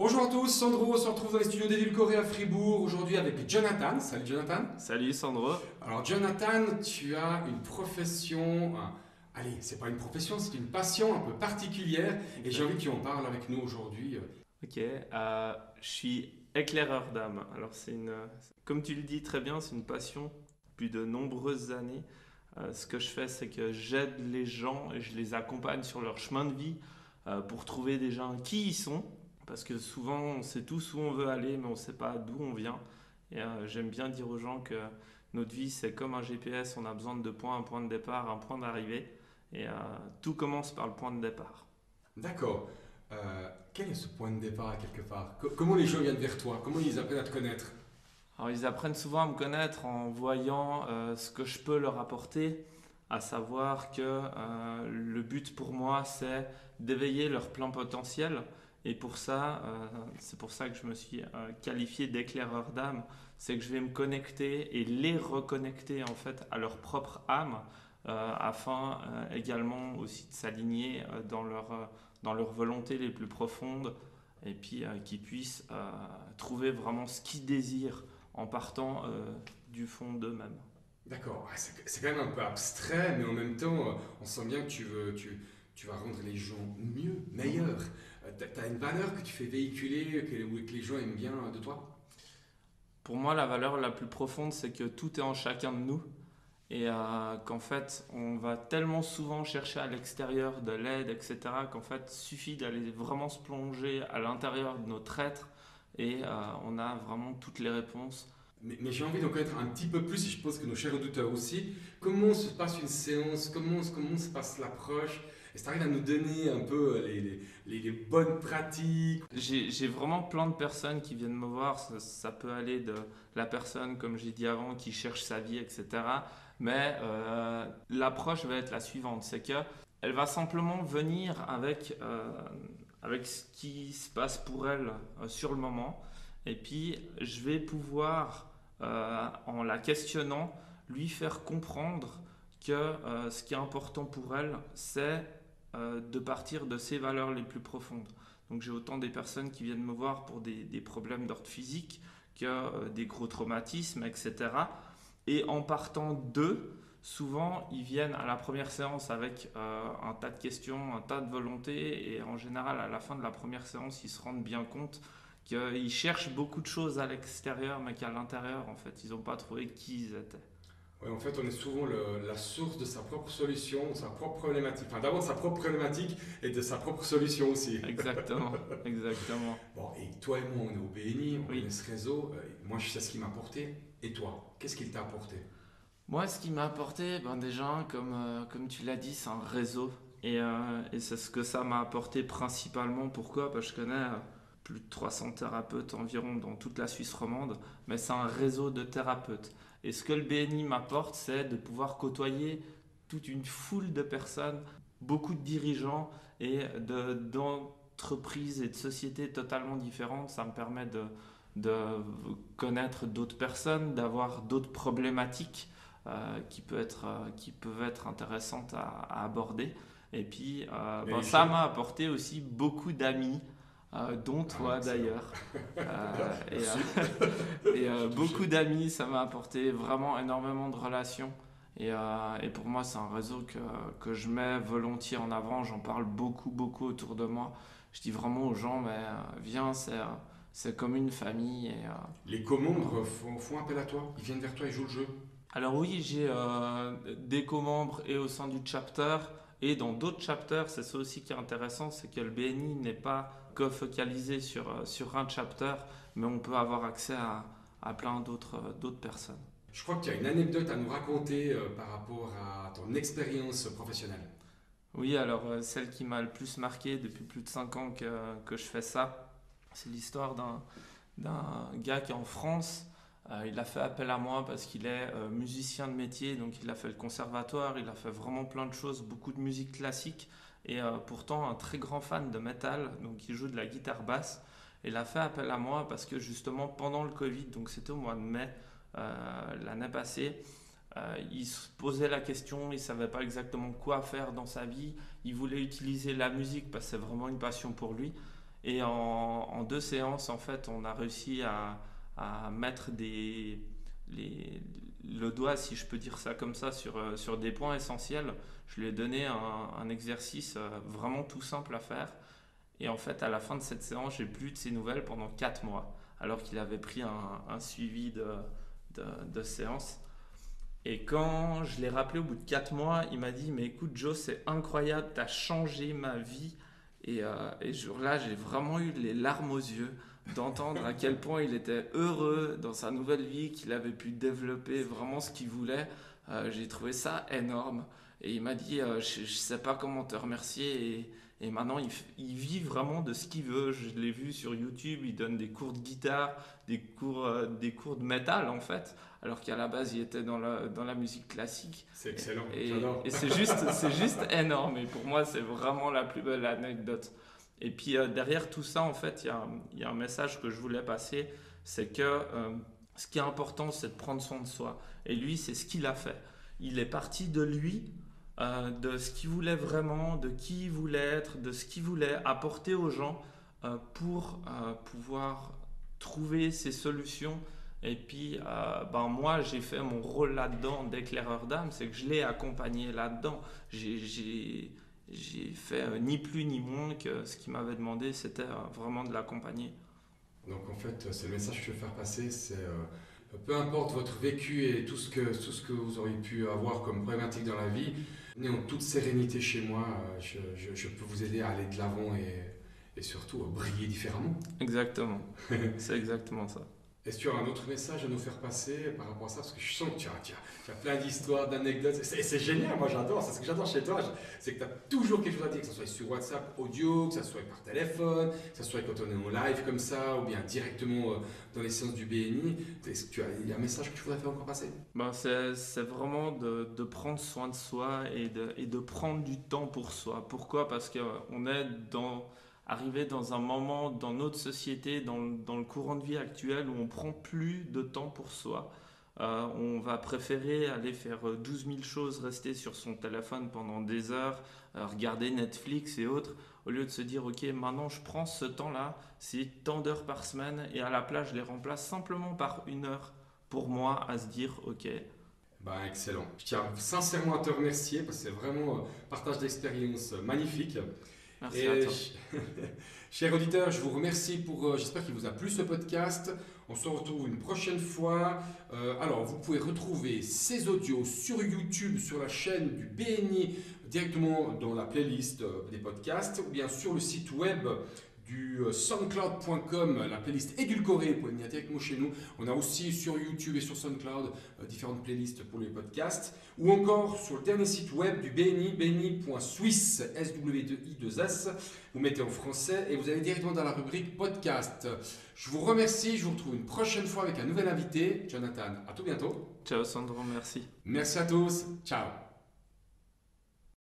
Bonjour à tous, Sandro, on se retrouve dans les studios d'Edulcoré à Fribourg, aujourd'hui avec Jonathan. Salut Jonathan. Salut Sandro. Alors Jonathan, tu as une profession, allez, c'est pas une profession, c'est une passion un peu particulière et j'ai envie que tu en parles avec nous aujourd'hui. Ok, je suis éclaireur d'âme. Alors comme tu le dis très bien, c'est une passion depuis de nombreuses années. Ce que je fais, c'est que j'aide les gens et je les accompagne sur leur chemin de vie pour trouver déjà qui ils sont. Parce que souvent, on sait tous où on veut aller, mais on ne sait pas d'où on vient. Et j'aime bien dire aux gens que notre vie, c'est comme un GPS, on a besoin de deux points, un point de départ, un point d'arrivée. Et tout commence par le point de départ. D'accord. Quel est ce point de départ quelque part? Comment les gens viennent vers toi? Comment ils apprennent à te connaître? Alors ils apprennent souvent à me connaître en voyant ce que je peux leur apporter, à savoir que le but pour moi c'est d'éveiller leur plein potentiel. Et pour ça, c'est pour ça que je me suis qualifié d'éclaireur d'âme, c'est que je vais me connecter et les reconnecter en fait à leur propre âme, afin également aussi de s'aligner dans leurs volontés les plus profondes et puis qu'ils puissent trouver vraiment ce qu'ils désirent en partant du fond d'eux-mêmes. D'accord, ouais, c'est quand même un peu abstrait, mais en même temps, on sent bien que tu vas rendre les gens mieux, meilleurs. T'as une valeur que tu fais véhiculer, que les gens aiment bien de toi? Pour moi, la valeur la plus profonde, c'est que tout est en chacun de nous et qu'en fait, on va tellement souvent chercher à l'extérieur de l'aide, etc., qu'en fait, il suffit d'aller vraiment se plonger à l'intérieur de notre être et on a vraiment toutes les réponses. Mais j'ai envie d'en connaître un petit peu plus, et je pense que nos chers auditeurs aussi. Comment se passe une séance? Comment se passe l'approche? Est-ce que tu arrives à nous donner un peu les bonnes pratiques? J'ai vraiment plein de personnes qui viennent me voir. Ça peut aller de la personne, comme j'ai dit avant, qui cherche sa vie, etc. Mais l'approche va être la suivante, c'est que elle va simplement venir avec ce qui se passe pour elle sur le moment. Et puis, je vais pouvoir, en la questionnant, lui faire comprendre que ce qui est important pour elle, c'est de partir de ses valeurs les plus profondes. Donc j'ai autant des personnes qui viennent me voir pour des problèmes d'ordre physique que des gros traumatismes, etc. Et en partant d'eux, souvent ils viennent à la première séance avec un tas de questions, un tas de volontés, et en général à la fin de la première séance, ils se rendent bien compte qu'ils cherchent beaucoup de choses à l'extérieur, mais qu'à l'intérieur, en fait, ils n'ont pas trouvé qui ils étaient. Ouais, en fait, on est souvent la source de sa propre solution, de sa propre problématique. Enfin, d'abord de sa propre problématique et de sa propre solution aussi. Exactement, exactement. Bon, et toi et moi, on est au BNI, on connaît Oui. ce réseau. Moi, je sais ce qu'il m'a apporté. Et toi, qu'est-ce qu'il t'a apporté? Moi, ce qui m'a apporté, ben déjà, comme tu l'as dit, c'est un réseau. Et c'est ce que ça m'a apporté principalement. Pourquoi? Parce que je connais plus de 300 thérapeutes environ dans toute la Suisse romande, mais c'est un réseau de thérapeutes. Et ce que le BNI m'apporte, c'est de pouvoir côtoyer toute une foule de personnes, beaucoup de dirigeants et d'entreprises et de sociétés totalement différentes. Ça me permet de connaître d'autres personnes, d'avoir d'autres problématiques qui peuvent être intéressantes à aborder. Et puis, Et ça m'a apporté aussi beaucoup d'amis, dont Ah, toi excellent. d'ailleurs. Et Merci. Je suis beaucoup touché. d'amis, ça m'a apporté vraiment énormément de relations. Et pour moi, c'est un réseau que je mets volontiers en avant. J'en parle beaucoup, beaucoup autour de moi. Je dis vraiment aux gens, mais viens, c'est comme une famille. Les co-membres font appel à toi. Ils viennent vers toi, ils jouent le jeu. Alors oui, j'ai des co-membres et au sein du chapter et dans d'autres chapters. C'est ça aussi qui est intéressant, c'est que le BNI n'est pas que focalisé sur un chapter, mais on peut avoir accès à plein d'autres personnes. Je crois que tu as une anecdote à nous raconter par rapport à ton expérience professionnelle. Oui, alors celle qui m'a le plus marqué depuis plus de 5 ans que je fais ça, c'est l'histoire d'un gars qui est en France. Il a fait appel à moi parce qu'il est musicien de métier, donc il a fait le conservatoire, il a fait vraiment plein de choses, beaucoup de musique classique, et pourtant un très grand fan de métal, donc il joue de la guitare basse. Il a fait appel à moi parce que justement pendant le Covid, donc c'était au mois de mai l'année passée, il se posait la question, il ne savait pas exactement quoi faire dans sa vie, il voulait utiliser la musique parce que c'est vraiment une passion pour lui. Et en 2 séances, en fait, on a réussi à mettre le doigt, si je peux dire ça comme ça, sur des points essentiels. Je lui ai donné un exercice vraiment tout simple à faire. Et en fait, à la fin de cette séance, j'ai plus de ses nouvelles pendant 4 mois, alors qu'il avait pris un suivi de séance. Et quand je l'ai rappelé au bout de 4 mois, il m'a dit, mais écoute Joe, c'est incroyable, tu as changé ma vie. Et ce jour-là, j'ai vraiment eu les larmes aux yeux d'entendre à quel point il était heureux dans sa nouvelle vie, qu'il avait pu développer vraiment ce qu'il voulait. J'ai trouvé ça énorme. Et il m'a dit, je ne sais pas comment te remercier. Et maintenant, il vit vraiment de ce qu'il veut. Je l'ai vu sur YouTube, il donne des cours de guitare, des cours de métal en fait, alors qu'à la base, il était dans la musique classique. C'est excellent, Et, j'adore. et c'est juste énorme. Et pour moi, c'est vraiment la plus belle anecdote. Et puis derrière tout ça, en fait, il y a un message que je voulais passer, c'est que ce qui est important, c'est de prendre soin de soi. Et lui, c'est ce qu'il a fait. Il est parti de lui, de ce qu'il voulait vraiment, de qui il voulait être, de ce qu'il voulait apporter aux gens pour pouvoir trouver ses solutions. Et puis, moi, j'ai fait mon rôle là-dedans d'éclaireur d'âme, c'est que je l'ai accompagné là-dedans. J'ai fait ni plus ni moins que ce qu'il m'avait demandé, c'était vraiment de l'accompagner. Donc en fait, c'est le message que je veux faire passer, c'est peu importe votre vécu et tout ce que vous auriez pu avoir comme problématique dans la vie, venez en toute sérénité chez moi, je peux vous aider à aller de l'avant et surtout à briller différemment. Exactement, c'est exactement ça. Est-ce que tu as un autre message à nous faire passer par rapport à ça? Parce que je sens que tu as plein d'histoires, d'anecdotes. C'est génial, moi j'adore. C'est ce que j'adore chez toi. C'est que tu as toujours quelque chose à dire, que ce soit sur WhatsApp audio, que ce soit par téléphone, que ce soit quand on est en live comme ça, ou bien directement dans les séances du BNI. Est-ce que il y a un message que tu voudrais faire encore passer? C'est vraiment de prendre soin de soi et de prendre du temps pour soi. Pourquoi? Parce qu'on est arrivé dans un moment dans notre société, dans le courant de vie actuel, où on prend plus de temps pour soi. On va préférer aller faire 12 000 choses, rester sur son téléphone pendant des heures, regarder Netflix et autres, au lieu de se dire, ok, maintenant je prends ce temps-là, c'est tant d'heures par semaine, et à la place, je les remplace simplement par 1 heure pour moi, à se dire, ok. Bah, excellent. Je tiens sincèrement à te remercier parce que c'est vraiment un partage d'expérience magnifique. Merci à Et toi. chers auditeurs, je vous remercie j'espère qu'il vous a plu ce podcast. On se retrouve une prochaine fois. Alors, vous pouvez retrouver ces audios sur YouTube, sur la chaîne du BNI, directement dans la playlist des podcasts, ou bien sur le site web du soundcloud.com, la playlist édulcorée, vous pouvez venir directement chez nous. On a aussi sur YouTube et sur SoundCloud différentes playlists pour les podcasts, ou encore sur le dernier site web du BNI, bni.swiss, SW2I2S, vous mettez en français et vous allez directement dans la rubrique podcast. Je vous remercie, je vous retrouve une prochaine fois avec un nouvel invité, Jonathan. À tout bientôt. Ciao Sandro, merci. Merci à tous, ciao.